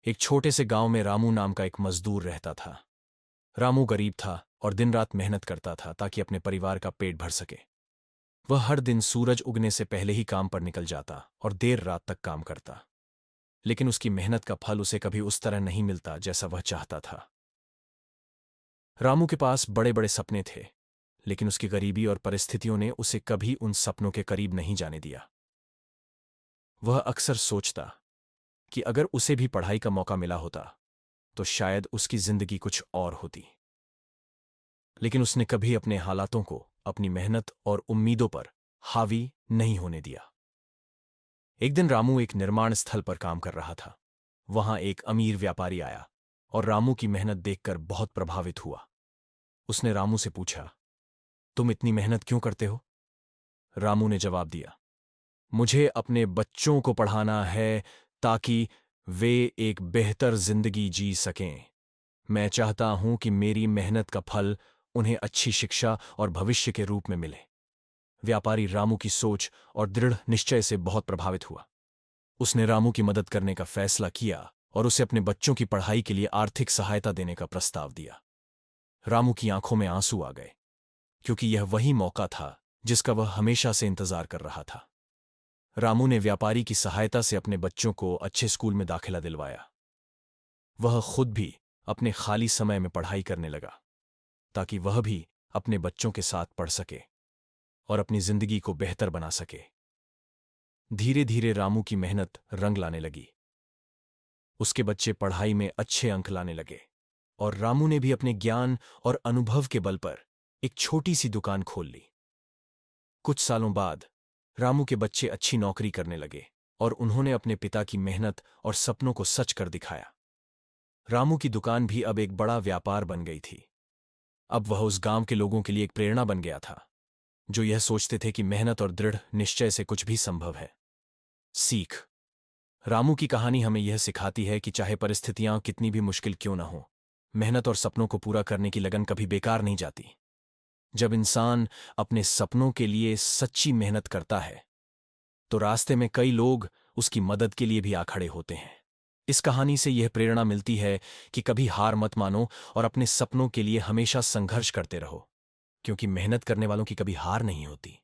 एक छोटे से गांव में रामू नाम का एक मजदूर रहता था। रामू गरीब था और दिन रात मेहनत करता था ताकि अपने परिवार का पेट भर सके। वह हर दिन सूरज उगने से पहले ही काम पर निकल जाता और देर रात तक काम करता। लेकिन उसकी मेहनत का फल उसे कभी उस तरह नहीं मिलता जैसा वह चाहता था। रामू के पास बड़े बड़े सपने थे, लेकिन उसकी गरीबी और परिस्थितियों ने उसे कभी उन सपनों के करीब नहीं जाने दिया। वह अक्सर सोचता कि अगर उसे भी पढ़ाई का मौका मिला होता तो शायद उसकी जिंदगी कुछ और होती। लेकिन उसने कभी अपने हालातों को अपनी मेहनत और उम्मीदों पर हावी नहीं होने दिया। एक दिन रामू एक निर्माण स्थल पर काम कर रहा था। वहां एक अमीर व्यापारी आया और रामू की मेहनत देखकर बहुत प्रभावित हुआ। उसने रामू से पूछा, तुम इतनी मेहनत क्यों करते हो? रामू ने जवाब दिया, मुझे अपने बच्चों को पढ़ाना है ताकि वे एक बेहतर जिंदगी जी सकें। मैं चाहता हूं कि मेरी मेहनत का फल उन्हें अच्छी शिक्षा और भविष्य के रूप में मिले। व्यापारी रामू की सोच और दृढ़ निश्चय से बहुत प्रभावित हुआ। उसने रामू की मदद करने का फैसला किया और उसे अपने बच्चों की पढ़ाई के लिए आर्थिक सहायता देने का प्रस्ताव दिया। रामू की आंखों में आंसू आ गए, क्योंकि यह वही मौका था जिसका वह हमेशा से इंतजार कर रहा था। रामू ने व्यापारी की सहायता से अपने बच्चों को अच्छे स्कूल में दाखिला दिलवाया। वह खुद भी अपने खाली समय में पढ़ाई करने लगा ताकि वह भी अपने बच्चों के साथ पढ़ सके और अपनी जिंदगी को बेहतर बना सके। धीरे धीरे रामू की मेहनत रंग लाने लगी। उसके बच्चे पढ़ाई में अच्छे अंक लाने लगे और रामू ने भी अपने ज्ञान और अनुभव के बल पर एक छोटी सी दुकान खोल ली। कुछ सालों बाद रामू के बच्चे अच्छी नौकरी करने लगे और उन्होंने अपने पिता की मेहनत और सपनों को सच कर दिखाया। रामू की दुकान भी अब एक बड़ा व्यापार बन गई थी। अब वह उस गांव के लोगों के लिए एक प्रेरणा बन गया था, जो यह सोचते थे कि मेहनत और दृढ़ निश्चय से कुछ भी संभव है। सीख। रामू की कहानी हमें यह सिखाती है कि चाहे परिस्थितियां कितनी भी मुश्किल क्यों न हो, मेहनत और सपनों को पूरा करने की लगन कभी बेकार नहीं जाती। जब इंसान अपने सपनों के लिए सच्ची मेहनत करता है तो रास्ते में कई लोग उसकी मदद के लिए भी आ खड़े होते हैं। इस कहानी से यह प्रेरणा मिलती है कि कभी हार मत मानो और अपने सपनों के लिए हमेशा संघर्ष करते रहो, क्योंकि मेहनत करने वालों की कभी हार नहीं होती।